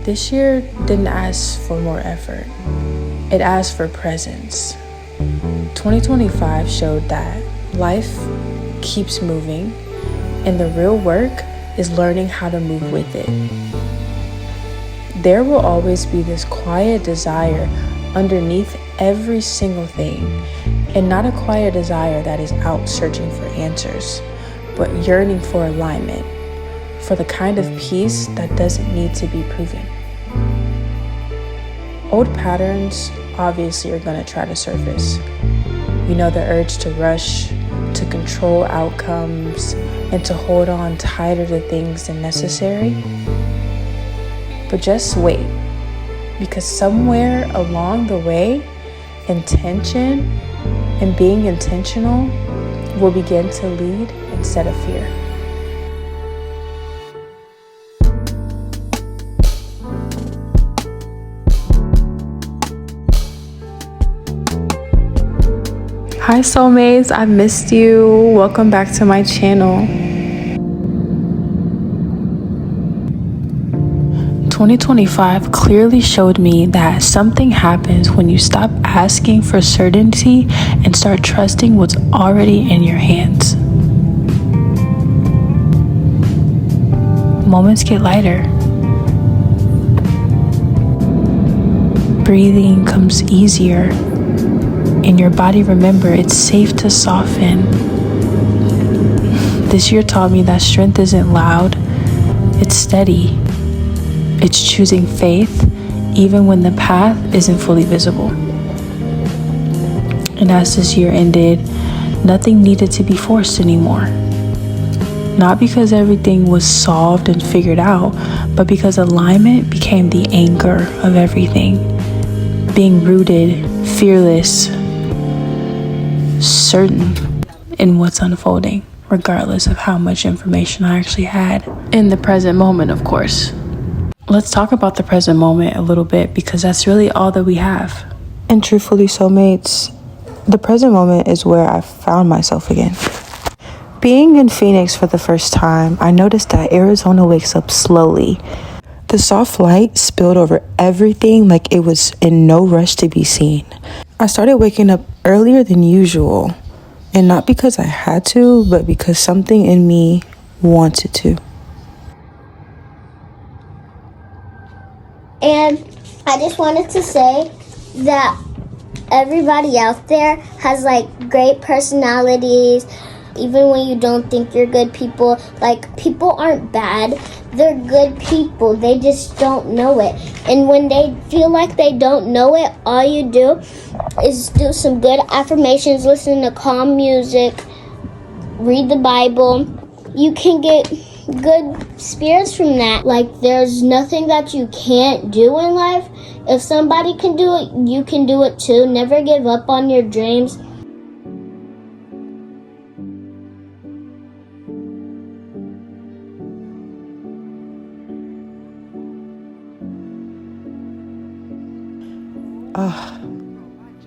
This year didn't ask for more effort. It asked for presence. 2025 showed that life keeps moving, and the real work is learning how to move with it. There will always be this quiet desire underneath every single thing, and not a quiet desire that is out searching for answers, but yearning for alignment, for the kind of peace that doesn't need to be proven. Old patterns obviously are going to try to surface. You know, the urge to rush, to control outcomes, and to hold on tighter to things than necessary. But just wait, because somewhere along the way, intention and being intentional will begin to lead instead of fear. Hi soulmates, I missed you. Welcome back to my channel. 2025 clearly showed me that something happens when you stop asking for certainty and start trusting what's already in your hands. Moments get lighter. Breathing comes easier. And your body, remember, it's safe to soften. This year taught me that strength isn't loud, it's steady. It's choosing faith even when the path isn't fully visible. And as this year ended, nothing needed to be forced anymore. Not because everything was solved and figured out, but because alignment became the anchor of everything. Being rooted, fearless, certain in what's unfolding, regardless of how much information I actually had in the present moment, of course. Let's talk about the present moment a little bit, because that's really all that we have. And truthfully, soulmates, the present moment is where I found myself again. Being in Phoenix for the first time, I noticed that Arizona wakes up slowly. The soft light spilled over everything like it was in no rush to be seen. I started waking up earlier than usual, and not because I had to, but because something in me wanted to. And I just wanted to say that everybody out there has like great personalities. Even when you don't think you're good people, like people aren't bad, they're good people, they just don't know it. And when they feel like they don't know it, all you do is do some good affirmations, listen to calm music, read the Bible. You can get good spirits from that. Like there's nothing that you can't do in life. If somebody can do it, you can do it too. Never give up on your dreams.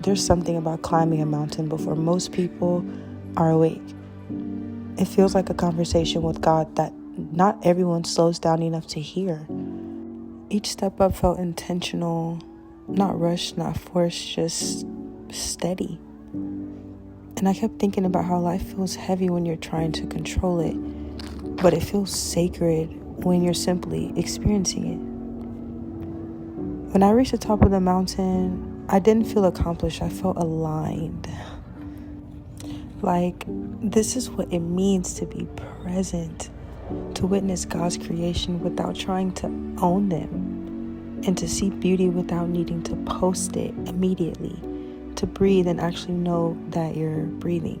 There's something about climbing a mountain before most people are awake. It feels like a conversation with God that not everyone slows down enough to hear. Each step up felt intentional, not rushed, not forced, just steady. And I kept thinking about how life feels heavy when you're trying to control it, but it feels sacred when you're simply experiencing it. When I reached the top of the mountain, I didn't feel accomplished, I felt aligned. Like, this is what it means to be present, to witness God's creation without trying to own them, and to see beauty without needing to post it immediately, to breathe and actually know that you're breathing.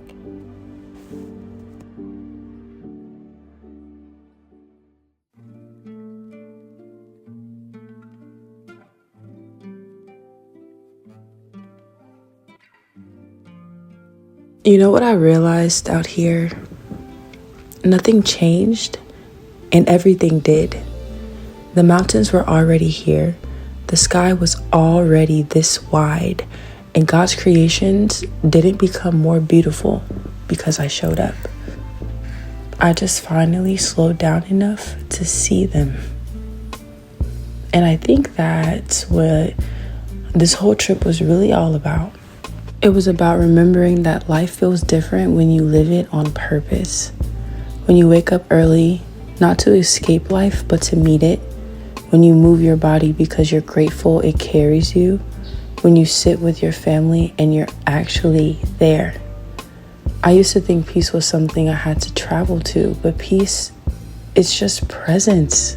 You know what I realized out here? Nothing changed and everything did. The mountains were already here. The sky was already this wide, and God's creations didn't become more beautiful because I showed up. I just finally slowed down enough to see them. And I think that's what this whole trip was really all about. It was about remembering that life feels different when you live it on purpose. When you wake up early, not to escape life, but to meet it. When you move your body because you're grateful it carries you. When you sit with your family and you're actually there. I used to think peace was something I had to travel to, but peace is just presence.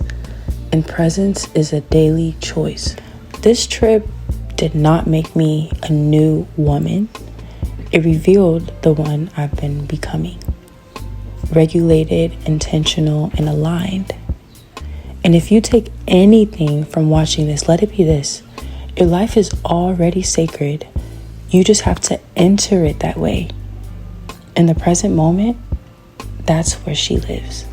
And presence is a daily choice. This trip did not make me a new woman. It revealed the one I've been becoming. Regulated, intentional, and aligned. And if you take anything from watching this, let it be this. Your life is already sacred. You just have to enter it that way. In the present moment, that's where she lives.